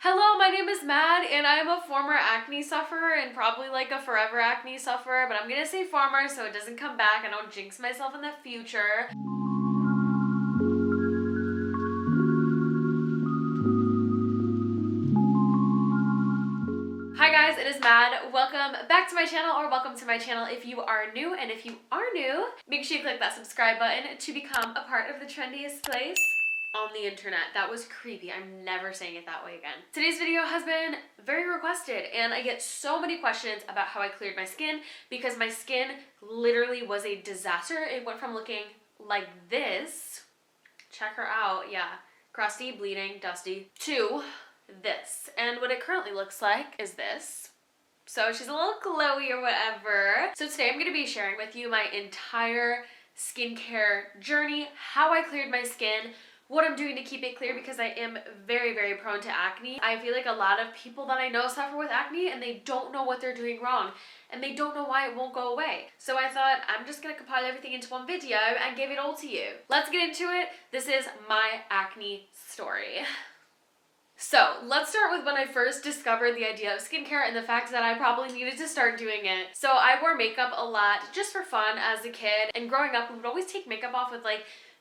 Hello, my name is Mad, and I'm a former acne sufferer and probably like a forever acne sufferer, but I'm gonna say former so it doesn't come back and I don't jinx myself in the future. Hi guys, it is Mad. Welcome back to my channel, or welcome to my channel if you are new, and if you are new, make sure you click that subscribe button to become a part of the trendiest place on the internet. That was creepy. I'm never saying it that way again. Today's video has been very requested, and I get so many questions about how I cleared my skin because my skin literally was a disaster. It went from looking like this, check her out, yeah, crusty, bleeding, dusty, to this. And what it currently looks like is this. So she's a little glowy or whatever. So today I'm going to be sharing with you my entire skincare journey, how I cleared my skin, what I'm doing to keep it clear, because I am very, very prone to acne. I feel like a lot of people that I know suffer with acne and they don't know what they're doing wrong and they don't know why it won't go away. So I thought I'm just gonna compile everything into one video and give it all to you. Let's get into it. This is my acne story. So let's start with when I first discovered the idea of skincare and the fact that I probably needed to start doing it. So I wore makeup a lot just for fun as a kid, and growing up we would always take makeup off with like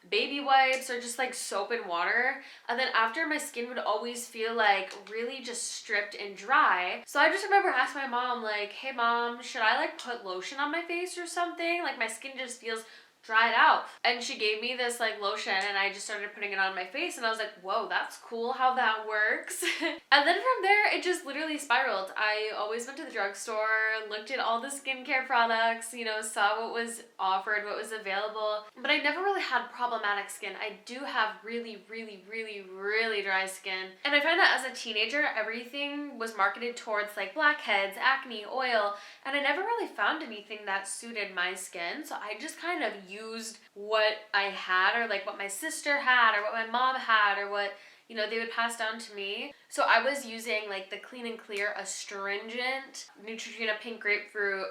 baby wipes or just like soap and water, and then after my skin would always feel like really just stripped and dry. So I just remember asking my mom like, hey mom, should I like put lotion on my face or something? Like my skin just feels dried out. And she gave me this like lotion and I just started putting it on my face and I was like, whoa, that's cool how that works. And then from there it just literally spiraled. I always went to the drugstore, looked at all the skincare products, you know, saw what was offered, what was available, but I never really had problematic skin. I do have really, really, really, really dry skin. And I find that as a teenager, everything was marketed towards like blackheads, acne, oil, and I never really found anything that suited my skin. So I just kind of used what I had, or like what my sister had, or what my mom had, or what, you know, they would pass down to me. So I was using like the Clean and Clear Astringent Neutrogena Pink Grapefruit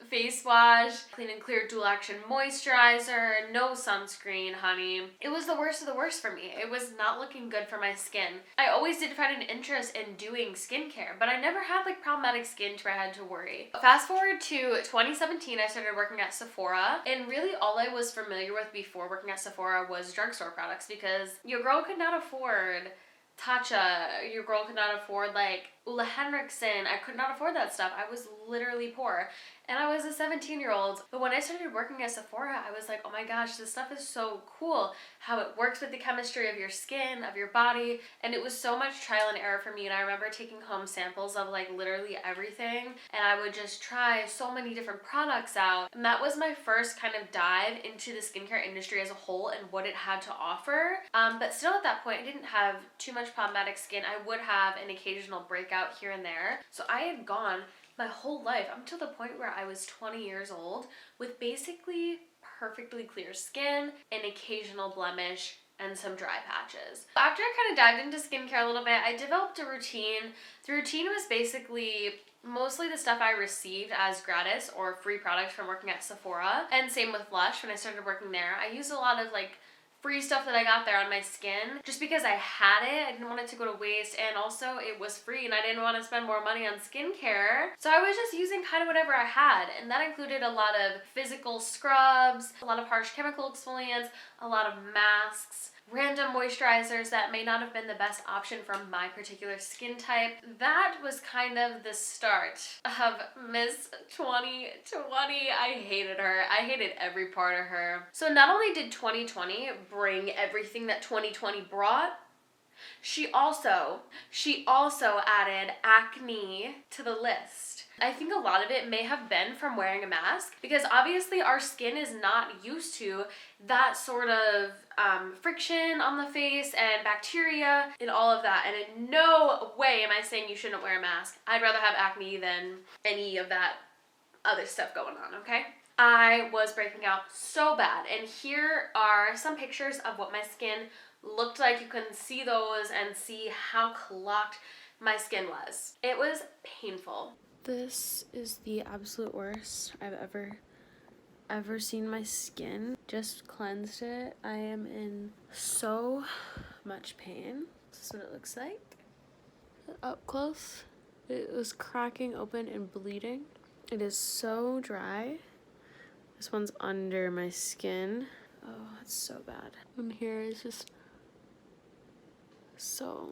face wash, Clean and Clear Dual Action Moisturizer, no sunscreen, honey. It was the worst of the worst for me. It was not looking good for my skin. I always did find an interest in doing skincare, but I never had like problematic skin to where I had to worry. Fast forward to 2017, I started working at Sephora, and really all I was familiar with before working at Sephora was drugstore products, because your girl could not afford Tatcha, your girl could not afford like Ulla Henriksen. I could not afford that stuff. I was literally poor. And I was a 17-year-old. But when I started working at Sephora, I was like, oh my gosh, this stuff is so cool. How it works with the chemistry of your skin, of your body. And it was so much trial and error for me. And I remember taking home samples of like literally everything. And I would just try so many different products out. And that was my first kind of dive into the skincare industry as a whole and what it had to offer. But still at that point, I didn't have too much problematic skin. I would have an occasional breakout here and there. So I had gone my whole life up to the point where I was 20 years old with basically perfectly clear skin, an occasional blemish, and some dry patches. After I kind of dived into skincare a little bit, I developed a routine. The routine was basically mostly the stuff I received as gratis or free products from working at Sephora, and same with Lush when I started working there. I used a lot of like free stuff that I got there on my skin just because I had it. I didn't want it to go to waste, and also it was free and I didn't want to spend more money on skincare. So I was just using kind of whatever I had, and that included a lot of physical scrubs, a lot of harsh chemical exfoliants, a lot of masks, random moisturizers that may not have been the best option for my particular skin type. That was kind of the start of Miss 2020. I hated her. I hated every part of her. So not only did 2020 bring everything that 2020 brought, she also added acne to the list. I think a lot of it may have been from wearing a mask, because obviously our skin is not used to that sort of friction on the face and bacteria and all of that. And in no way am I saying you shouldn't wear a mask. I'd rather have acne than any of that other stuff going on, okay? I was breaking out so bad, and here are some pictures of what my skin looked like. You can see those and see how clogged my skin was. It was painful. This is the absolute worst I've ever seen my skin. Just cleansed it. I am in so much pain. This is what it looks like. up close. It was cracking open and bleeding. It is so dry. This one's under my skin. Oh, it's so bad. And here is just so...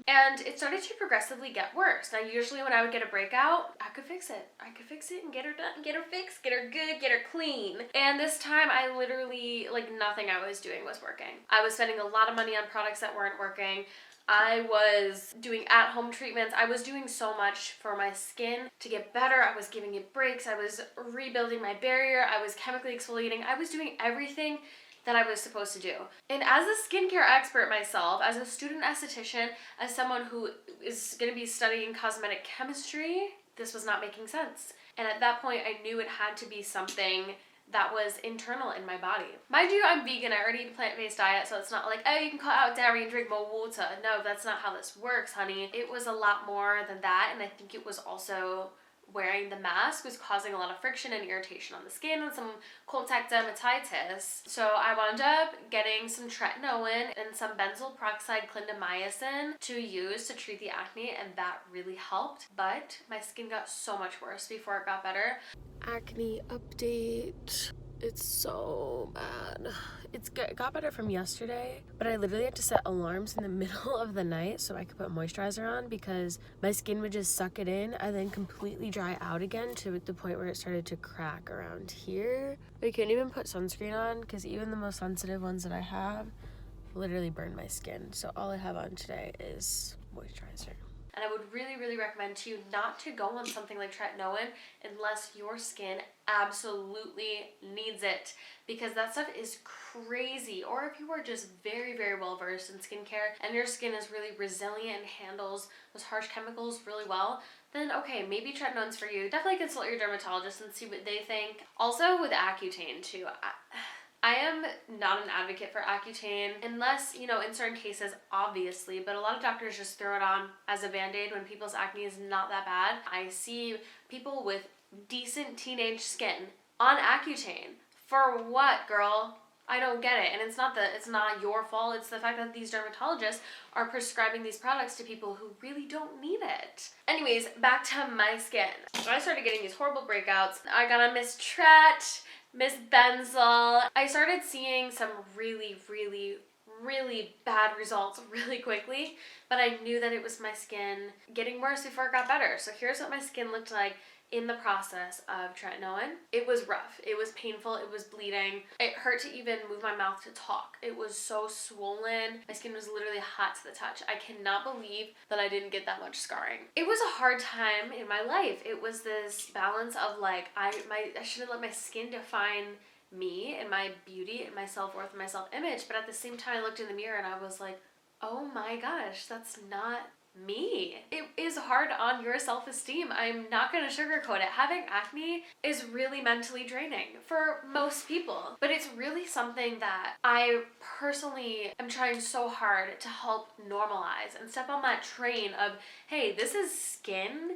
And it started to progressively get worse. Now, usually when I would get a breakout, I could fix it. I could fix it and get her done, get her fixed, get her good, get her clean. And this time, I literally, like, nothing I was doing was working. I was spending a lot of money on products that weren't working. I was doing at-home treatments. I was doing so much for my skin to get better. I was giving it breaks. I was rebuilding my barrier. I was chemically exfoliating. I was doing everything that I was supposed to do. And as a skincare expert myself, as a student esthetician, as someone who is going to be studying cosmetic chemistry, this was not making sense. And at that point, I knew it had to be something that was internal in my body. Mind you, I'm vegan. I already eat a plant-based diet, so it's not like, oh, you can cut out dairy and drink more water. No, that's not how this works, honey. It was a lot more than that, and I think it was also wearing the mask was causing a lot of friction and irritation on the skin and some contact dermatitis. So I wound up getting some tretinoin and some benzoyl peroxide clindamycin to use to treat the acne, and that really helped. But my skin got so much worse before it got better. Acne update. It's so bad. It got better from yesterday, but I literally had to set alarms in the middle of the night so I could put moisturizer on because my skin would just suck it in and then completely dry out again to the point where it started to crack around here. I couldn't even put sunscreen on because even the most sensitive ones that I have literally burn my skin. So all I have on today is moisturizer. And I would really, really recommend to you not to go on something like tretinoin unless your skin absolutely needs it, because that stuff is crazy. Or if you are just very, very well versed in skincare and your skin is really resilient and handles those harsh chemicals really well, then okay, maybe tretinoin's for you. Definitely consult your dermatologist and see what they think. Also with Accutane too. I am not an advocate for Accutane unless, you know, in certain cases, obviously, but a lot of doctors just throw it on as a band-aid when people's acne is not that bad. I see people with decent teenage skin on Accutane. For what, girl? I don't get it. And it's not your fault. It's the fact that these dermatologists are prescribing these products to people who really don't need it. Anyways, back to my skin. So I started getting these horrible breakouts. I got on Miss Tret, Miss Benzoyl. I started seeing some really, really, really bad results really quickly, but I knew that it was my skin getting worse before it got better. So here's what my skin looked like in the process of tretinoin. It was rough. It was painful. It was bleeding. It hurt to even move my mouth to talk. It was so swollen. My skin was literally hot to the touch. I cannot believe that I didn't get that much scarring. It was a hard time in my life. It was this balance of like, I shouldn't let my skin define me and my beauty and my self-worth and my self-image, but at the same time I looked in the mirror and I was like, oh my gosh, that's not me. It is hard on your self-esteem. I'm not gonna sugarcoat it. Having acne is really mentally draining for most people, but it's really something that I personally am trying so hard to help normalize and step on that train of, hey, this is skin.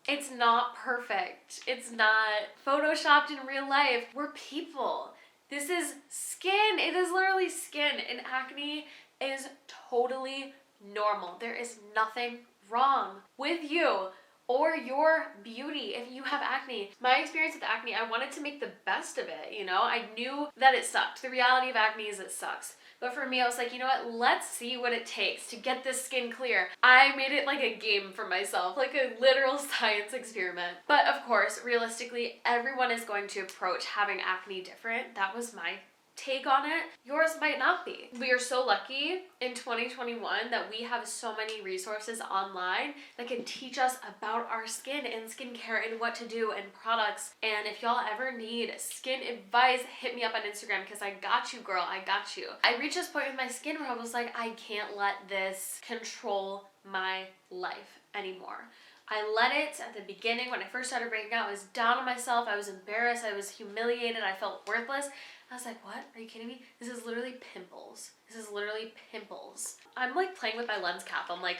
It's not perfect. It's not photoshopped in real life. We're people. This is skin. It is literally skin, and acne is totally normal. There is nothing wrong with you or your beauty if you have acne. My experience with acne, I wanted to make the best of it, you know? I knew that it sucked. The reality of acne is it sucks. But for me, I was like, you know what? Let's see what it takes to get this skin clear. I made it like a game for myself, like a literal science experiment. But of course, realistically, everyone is going to approach having acne different. That was my take on it. Yours might not be. We are so lucky in 2021 that we have so many resources online that can teach us about our skin and skincare and what to do and products. And if y'all ever need skin advice, hit me up on Instagram because I got you, girl. I got you. I reached this point with my skin where I was like, I can't let this control my life anymore. I let it at the beginning when I first started breaking out. I was down on myself. I was embarrassed. I was humiliated. I felt worthless. I was like, what? Are you kidding me? This is literally pimples. This is literally pimples. I'm like playing with my lens cap. I'm like,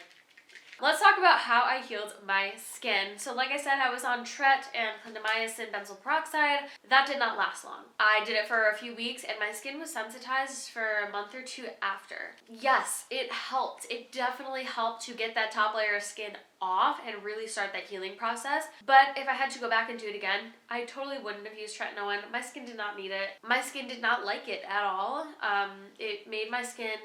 Let's talk about how I healed my skin. So like I said, I was on Tret and clindamycin benzoyl peroxide. That did not last long. I did it for a few weeks and my skin was sensitized for a month or two after. Yes, it helped. It definitely helped to get that top layer of skin off and really start that healing process. But if I had to go back and do it again, I totally wouldn't have used tretinoin. My skin did not need it. My skin did not like it at all. It made my skin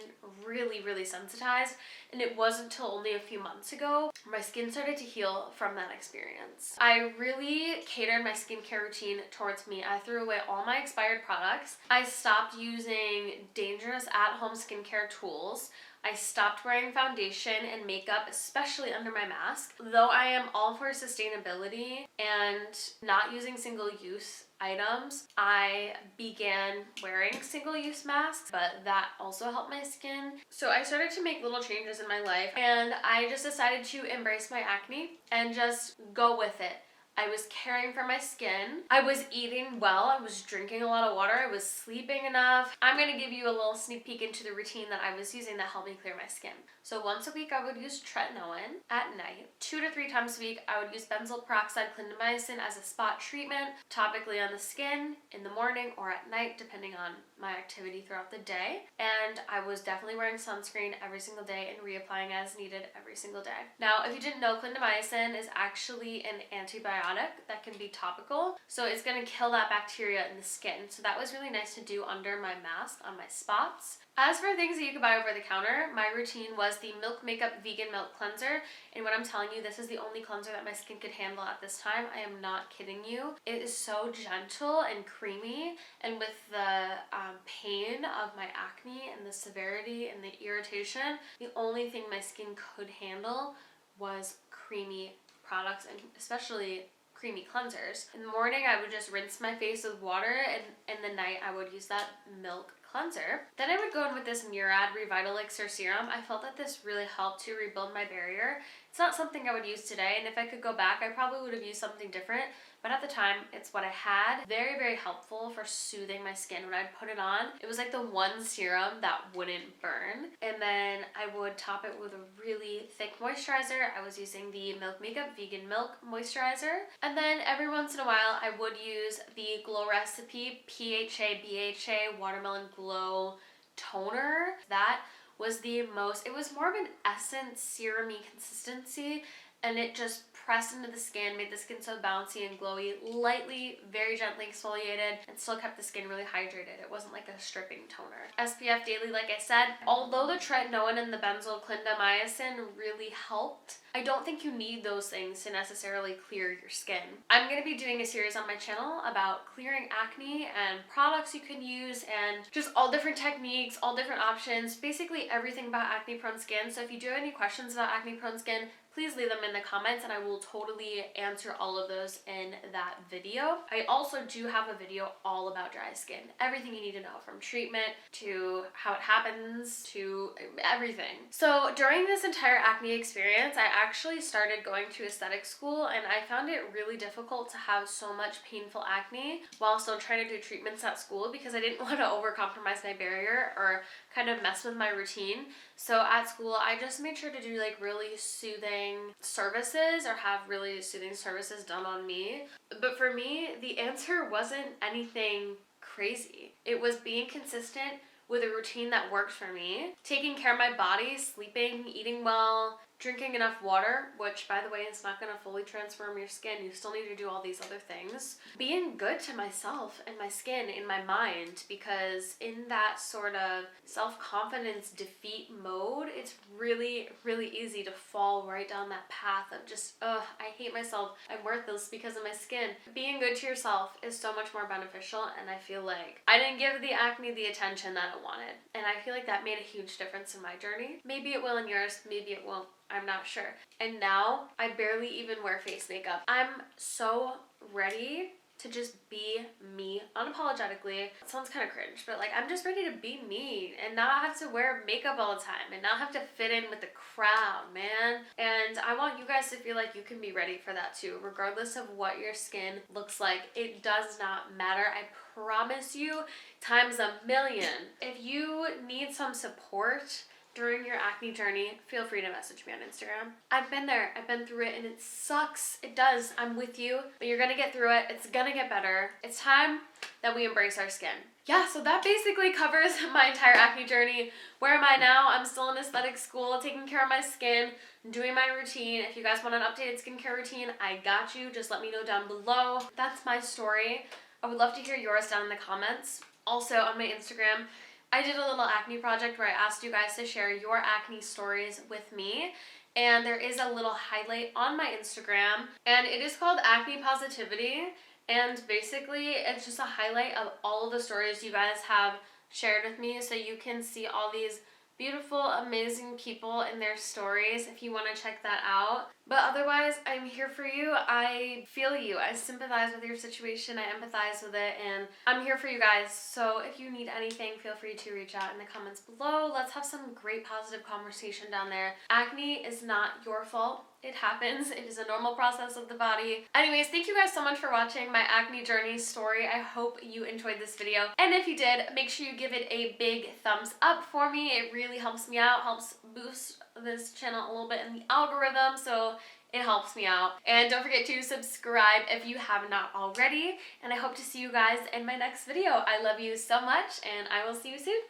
really, really sensitized, and it wasn't until only a few months ago my skin started to heal from that experience. I really catered my skincare routine towards me. I threw away all my expired products. I stopped using dangerous at-home skincare tools. I stopped wearing foundation and makeup, especially under my mask. Though I am all for sustainability and not using single-use items, I began wearing single-use masks, but that also helped my skin. So I started to make little changes in my life, and I just decided to embrace my acne and just go with it. I was caring for my skin. I was eating well. I was drinking a lot of water. I was sleeping enough. I'm going to give you a little sneak peek into the routine that I was using that helped me clear my skin. So once a week I would use tretinoin at night. 2 to 3 times a week I would use benzoyl peroxide clindamycin as a spot treatment topically on the skin in the morning or at night depending on my activity throughout the day. And I was definitely wearing sunscreen every single day and reapplying as needed every single day. Now, if you didn't know, clindamycin is actually an antibiotic that can be topical. So it's going to kill that bacteria in the skin. So that was really nice to do under my mask on my spots. As for things that you could buy over the counter, my routine was the Milk Makeup Vegan Milk Cleanser. And what I'm telling you, this is the only cleanser that my skin could handle at this time. I am not kidding you. It is so gentle and creamy. And with the pain of my acne and the severity and the irritation, the only thing my skin could handle was creamy products, and especially creamy cleansers. In the morning, I would just rinse my face with water, and in the night, I would use that milk cleanser. Then I would go in with this Murad Revitalixer serum. I felt that this really helped to rebuild my barrier. It's not something I would use today, and if I could go back, I probably would have used something different, but at the time, it's what I had. Very, very helpful for soothing my skin when I'd put it on. It was like the one serum that wouldn't burn. And then I would top it with a really thick moisturizer. I was using the Milk Makeup Vegan Milk Moisturizer. And then every once in a while, I would use the Glow Recipe PHA BHA Watermelon Glow Toner. That was the most, it was more of an essence serum-y consistency, and it just pressed into the skin, made the skin so bouncy and glowy, lightly, very gently exfoliated, and still kept the skin really hydrated. It wasn't like a stripping toner. SPF daily, like I said, although the tretinoin and the benzoyl clindamycin really helped, I don't think you need those things to necessarily clear your skin. I'm going to be doing a series on my channel about clearing acne and products you can use and just all different techniques, all different options, basically everything about acne prone skin. So if you do have any questions about acne prone skin, please leave them in the comments and I will totally answer all of those in that video. I also do have a video all about dry skin. Everything you need to know, from treatment to how it happens to everything. So during this entire acne experience, I actually started going to aesthetic school, and I found it really difficult to have so much painful acne while still trying to do treatments at school because I didn't want to overcompromise my barrier or kind of mess with my routine. So at school, I just made sure to do like really soothing services or have really soothing services done on me. But for me, the answer wasn't anything crazy. It was being consistent with a routine that worked for me, taking care of my body, sleeping, eating well, drinking enough water, which by the way is not going to fully transform your skin. You still need to do all these other things. Being good to myself and my skin, in my mind, because in that sort of self-confidence defeat mode, it's really, really easy to fall right down that path of just, ugh, I hate myself, I'm worthless because of my skin. Being good to yourself is so much more beneficial, and I feel like I didn't give the acne the attention that it wanted. And I feel like that made a huge difference in my journey. Maybe it will in yours, maybe it won't. I'm not sure. And now I barely even wear face makeup. I'm so ready to just be me unapologetically. It sounds kind of cringe, but like I'm just ready to be me and not have to wear makeup all the time and not have to fit in with the crowd, man. And I want you guys to feel like you can be ready for that too, regardless of what your skin looks like. It does not matter. I promise you, times a million. If you need some support during your acne journey, feel free to message me on Instagram. I've been there, I've been through it, and it sucks. It does. I'm with you, but you're gonna get through it. It's gonna get better. It's time that we embrace our skin. Yeah, so that basically covers my entire acne journey. Where am I now? I'm still in aesthetic school, taking care of my skin, doing my routine. If you guys want an updated skincare routine, I got you. Just let me know down below. That's my story. I would love to hear yours down in the comments. Also on my Instagram, I did a little acne project where I asked you guys to share your acne stories with me. And there is a little highlight on my Instagram, and it is called Acne Positivity. And basically, it's just a highlight of all of the stories you guys have shared with me, so you can see all these beautiful, amazing people and their stories if you want to check that out. But otherwise, I'm here for you. I feel you. I sympathize with your situation. I empathize with it, and I'm here for you guys. So if you need anything, feel free to reach out in the comments below. Let's have some great positive conversation down there. Acne is not your fault. It happens. It is a normal process of the body. Anyways, thank you guys so much for watching my acne journey story. I hope you enjoyed this video. And if you did, make sure you give it a big thumbs up for me. It really helps me out, helps boost this channel a little bit in the algorithm, so it helps me out. And don't forget to subscribe if you have not already. And I hope to see you guys in my next video. I love you so much, and I will see you soon.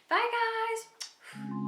Bye, guys.